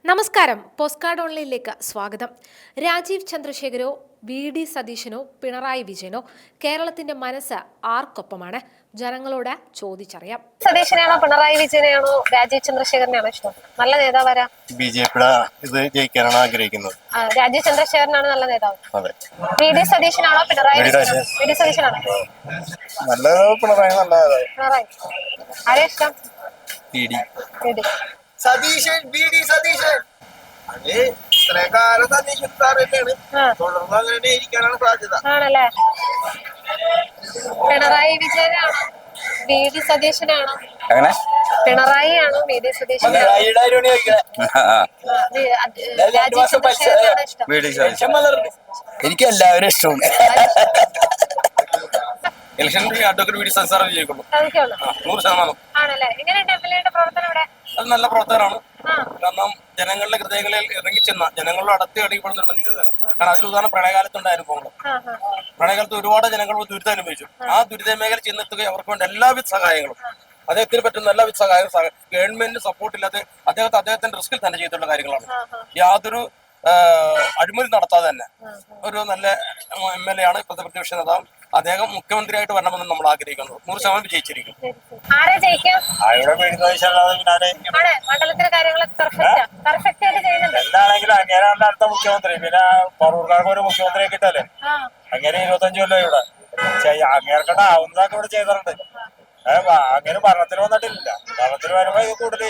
നമസ്കാരം. പോസ്റ്റ്കാർഡ് ഓൺലൈനിലേക്ക് സ്വാഗതം. രാജീവ് ചന്ദ്രശേഖരോ വി.ഡി. സതീശനോ പിണറായി വിജയനോ കേരളത്തിന്റെ മനസ്സ് ആർക്കൊപ്പമാണ്? ജനങ്ങളോട് ചോദിച്ചറിയാം. സതീശനെയാണോ പിണറായി വിജയനെയാണോ രാജീവ് ചന്ദ്രശേഖരനെയാണോ ഇഷ്ടം? നല്ല നേതാവാരാ? ബിജെപിയുടെ ഇത് ജയിക്കാനാണ് ആഗ്രഹിക്കുന്നത്. രാജീവ് ചന്ദ്രശേഖരനാണ് നല്ല നേതാവ്. അതെ. വി.ഡി. സതീശനാണോ പിണറായി വിജയനാണോ? വി.ഡി. സതീശനാണോ? നല്ല പിണറായി നല്ലതായി. പിണറായി. ആരെയാ ഇഷ്ടം? വി.ഡി. സതീശൻ ബി.ഡി. സതീശൻ അത് ഇത്രയും കാലം സതീശൻ സാർ തന്നെയാണ്. തുടർന്ന് അങ്ങനെ ഇരിക്കാനാണ് സാധ്യത. ആണല്ലേ? പിണറായി വിജയനാണോ വി.ഡി. സതീശനാണോ? അങ്ങനെ പിണറായി ആണോ വി.ഡി. സതീശനാണോ? രാജീവ് ചന്ദ്രശേഖരനാണോ ഇഷ്ടം? വി.ഡി. സതീശൻ. എനിക്ക് എല്ലാവരും ഇഷ്ടമാണ്. ഇലക്ഷനിൽ അഡ്വക്കേറ്റ് വി.ഡി. സതീശൻ സാറേ ജയിക്കുള്ളൂ. 100%. ആണല്ലേ? എങ്ങനെയുണ്ട് എം.എൽ.എയുടെ പ്രവർത്തനം ഇവിടെ? അത് നല്ല പ്രവർത്തനമാണ്. കാരണം ജനങ്ങളുടെ ഹൃദയങ്ങളിൽ ഇറങ്ങിച്ചെന്ന ജനങ്ങളുടെ അടുത്ത് ഇടപെടുന്ന ഒരു മനുഷ്യരാണ്. കാരണം അതിൽ ഉദാഹരണം പ്രളയകാലത്തുണ്ടായ അനുഭവങ്ങൾ. പ്രളയകാലത്ത് ഒരുപാട് ജനങ്ങൾ ദുരിതം അനുഭവിച്ചു. ആ ദുരിത മേഖല ചെന്നെത്തുകയും അവർക്ക് വേണ്ട എല്ലാവിധ സഹായങ്ങളും അദ്ദേഹത്തിന് പറ്റുന്ന എല്ലാവിധ സഹായവും ഗവൺമെന്റിന് സപ്പോർട്ട് ഇല്ലാതെ അദ്ദേഹത്തിന്റെ റിസ്കിൽ തന്നെ ചെയ്തിട്ടുള്ള കാര്യങ്ങളാണ്. യാതൊരു അഴിമതി നടത്താതെ തന്നെ ഒരു നല്ല എം.എൽ.എ. ആണ് ഇപ്പോഴത്തെ പ്രതിപക്ഷ നേതാവ്. അദ്ദേഹം മുഖ്യമന്ത്രിയായിട്ട് വരണമെന്ന് നമ്മൾ ആഗ്രഹിക്കുന്നത്. 100% വിജയിച്ചിരിക്കും. എന്താണെങ്കിലും അങ്ങനെയാണ് അടുത്ത മുഖ്യമന്ത്രി. പിന്നെ പറൂർക്കാർക്ക് ഒരു മുഖ്യമന്ത്രിയെ കിട്ടല്ലേ? അങ്ങനെ 25 കൊല്ലം ഇവിടെ അങ്ങേർക്കണ്ട ആവുന്നതൊക്കെ ഇവിടെ ചെയ്തിട്ടുണ്ട്. അങ്ങനെ ഭരണത്തിന് വന്നിട്ടില്ല. ഭരണത്തിന് വരുമ്പോ ഇത് കൂടുതൽ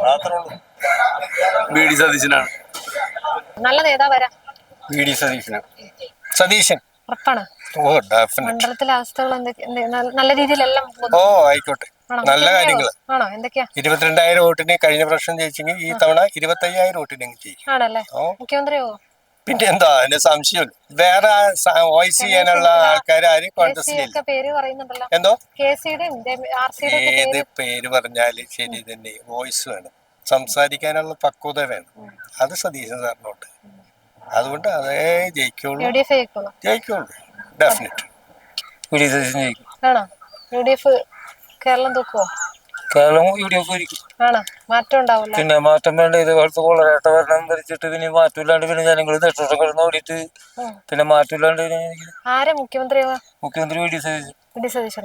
മാത്രമേ ഉള്ളൂ. വി.ഡി. സതീശനാണ് നല്ല നേതാവരാ. വി.ഡി. സതീശനാണ്. സതീശൻ ഉറപ്പാണ്. മണ്ഡലത്തിലെ അവസ്ഥകൾ നല്ല രീതിയിലെല്ലാം ആയിക്കോട്ടെ. നല്ല കാര്യങ്ങള്. 22,000 വോട്ടിന് കഴിഞ്ഞ പ്രാവശ്യം ജയിച്ചെങ്കിൽ ഈ തവണ 25,000 വോട്ടിന് ജയിക്കും. ആണല്ലേ? മുഖ്യമന്ത്രിയോ? പിന്നെ എന്താ അതിന്റെ സംശയം? വേറെ വോയിസ് ചെയ്യാനുള്ള ആൾക്കാർ ആരും കോൺഗ്രസിലില്ല. എന്തോ ഏത് പേര് പറഞ്ഞാല് ശരി തന്നെ. വോയിസ് വേണം, സംസാരിക്കാനുള്ള പക്വത വേണം. അത് സതീശൻ സാറിനോട്ട്. അതുകൊണ്ട് അതേ ജയിക്കുള്ളൂ. Definite VD. സതീശൻ ജയിക്കും. കേരളം തൂക്കുവോ? കേരളം യു.ഡി.എഫ് ആയിരിക്കും. പിന്നെ മാറ്റം വേണ്ട. ഇതുപോലത്തെ കൊള്ളരാട്ട ഭരണം ഭരിച്ചിട്ട് പിന്നെ മാറ്റമില്ലാണ്ട് പിന്നെ ജനങ്ങൾ നെട്ടോട്ടം കിടന്ന് ഓടിയിട്ട് പിന്നെ മാറ്റമില്ലാണ്ട് മുഖ്യമന്ത്രി വി.ഡി. സതീശൻ.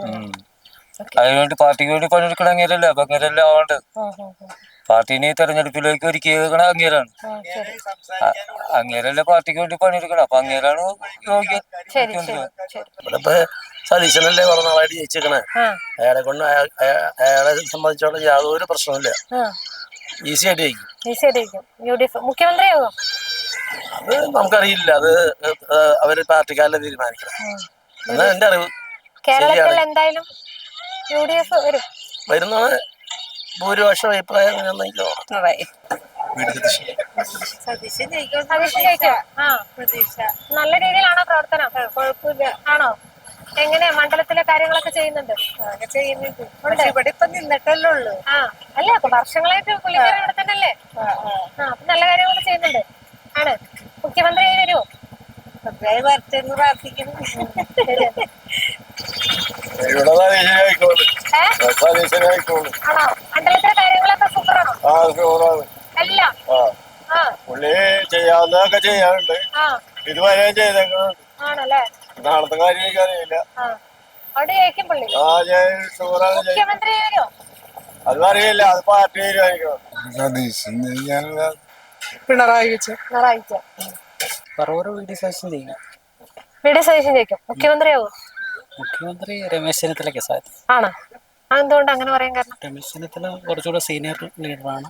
അതിനുവേണ്ടി പാർട്ടിക്ക് വേണ്ടി പണിയെടുക്കണം. അങ്ങനെയല്ല അപ്പൊ അങ്ങനെയല്ല ആവേണ്ടത്. പാർട്ടിനെ തെരഞ്ഞെടുപ്പിലേക്ക് ഒരുക്കിയേക്കണ അങ്ങേരാണ്. അങ്ങേരല്ല പാർട്ടിക്ക് വേണ്ടി പണിയെടുക്കണം. അപ്പൊ അങ്ങേരാണ് യോഗ്യൻ. ഇവിടെ സതീശനല്ലേ കുറെ നാളായിട്ട് ജയിച്ചേക്കണേ. അയാളെ കൊണ്ട് അയാളെ സംബന്ധിച്ചോളം യാതൊരു പ്രശ്നമില്ല. ഈസി ആയിട്ട് ജയിക്കും. അത് നമുക്കറിയില്ല. അത് അവര് പാർട്ടിക്കാരല്ലേ തീരുമാനിക്കണം. എന്നാ എന്റെ അറിവ്. കേരളത്തിൽ എന്തായാലും വരുന്നത് ഭൂരിപക്ഷം അഭിപ്രായം അങ്ങനെയൊന്നും നല്ല രീതിയിലാണോ പ്രവർത്തനം? കുഴപ്പമില്ല. ആണോ? എങ്ങനെ മണ്ഡലത്തിലെ കാര്യങ്ങളൊക്കെ ചെയ്യുന്നുണ്ട്? ഇവിടെ ഇപ്പൊ നിന്നിട്ടല്ലേ ഉള്ളൂ. അല്ല അപ്പൊ വർഷങ്ങളായിട്ട് പുള്ളിക്കാരൻ ഇവിടെ തന്നെ അല്ലേ? നല്ല കാര്യങ്ങളൊക്കെ ചെയ്യുന്നുണ്ട്. ആണ്. മുഖ്യമന്ത്രി വരുമോ? വരട്ടെന്ന് പ്രാർത്ഥിക്കുന്നു. ആണോ? മണ്ഡലത്തിലെ കാര്യങ്ങളൊക്കെ സൂപ്പറാണോ? എല്ലാം പുള്ളി ചെയ്യാവുന്നതൊക്കെ ചെയ്യാറുണ്ട്. ഇതുവരെ ചെയ്തേക്കുന്നുണ്ട്. ആണല്ലേ? നാളത്തെ കാര്യം എനിക്കറിയില്ല. അവിടെ ജയിക്കും പുള്ളി. മുഖ്യമന്ത്രി വരുമോ? അതും അറിയില്ല. അത് പാർട്ടി തീരുമാനിക്കണം. പിണറായി വി.ഡി. സതീശൻ ജയിക്കും. മുഖ്യമന്ത്രിയാവോ? മുഖ്യമന്ത്രി രമേശ് ചെന്നിത്തലയ്ക്ക് സാധ്യത. ആണോ? അതെന്തുകൊണ്ട് അങ്ങനെ പറയാൻ കാരണം? രമേശ് ചെന്നിത്തല കുറച്ചുകൂടെ സീനിയർ ലീഡറാണ്.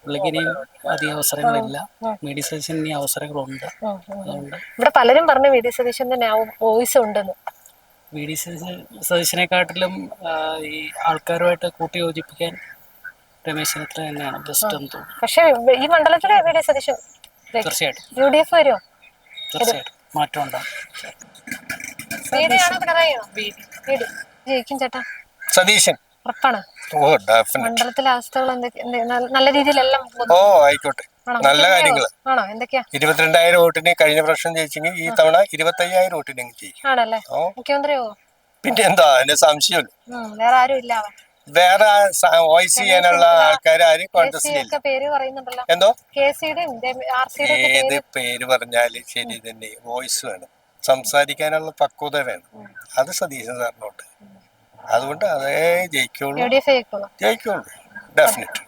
പുള്ളിക്ക് ഇനിയും അധികം അവസരങ്ങളില്ല. വി.ഡി. സതീശൻ ഇനി അവസരങ്ങളുണ്ട്. അതുകൊണ്ട് ഇവിടെ പലരും പറഞ്ഞു വി.ഡി. സതീശൻ തന്നെ വോയിസ് ഉണ്ടെന്ന്. വി.ഡി. സതീശനെക്കാട്ടിലും ഈ ആൾക്കാരുമായിട്ട് കൂട്ടി യോജിപ്പിക്കാൻ രമേശ് ചെന്നിത്തല തന്നെയാണ് ബെസ്റ്റ് എന്ന് തോന്നുന്നു. പക്ഷെ ഈ മണ്ഡലത്തിലെ വി.ഡി. സതീശൻ തീർച്ചയായിട്ടും യു.ഡി.എഫ് വരുമോ? തീർച്ചയായിട്ടും മാറ്റം ഉണ്ടാവും. ജയിക്കും ചേട്ടാ. സതീശൻ ഉറപ്പാണ്. മണ്ഡലത്തിലെ അവസ്ഥകൾ നല്ല രീതിയിലെല്ലാം ആയിക്കോട്ടെ. നല്ല കാര്യങ്ങള്. 22,000 വോട്ടിന് കഴിഞ്ഞ പ്രാവശ്യം ജയിച്ചെങ്കിൽ ഈ തവണ 25,000 വോട്ടിന് ജയിക്കും. ആണല്ലേ? മുഖ്യമന്ത്രിയോ? പിന്നെ എന്താ അതിന്റെ സംശയം? വേറെ ആരും ഇല്ല. വേറെ വോയിസ് ചെയ്യാനുള്ള ആൾക്കാർ ആരും കോൺഗ്രസിലില്ല. പേര് പറയുന്നുണ്ടല്ലോ. എന്തോ ഏത് പേര് പറഞ്ഞാലും ശരി തന്നെ, വോയിസ് വേണം, സംസാരിക്കാനുള്ള പക്വത വേണം. അത് സതീശൻ സാറിനോട്ട്. അതുകൊണ്ട് അതേ ജയിക്കുള്ളൂ, ജയിക്കുള്ളൂ ഡെഫിനറ്റ്.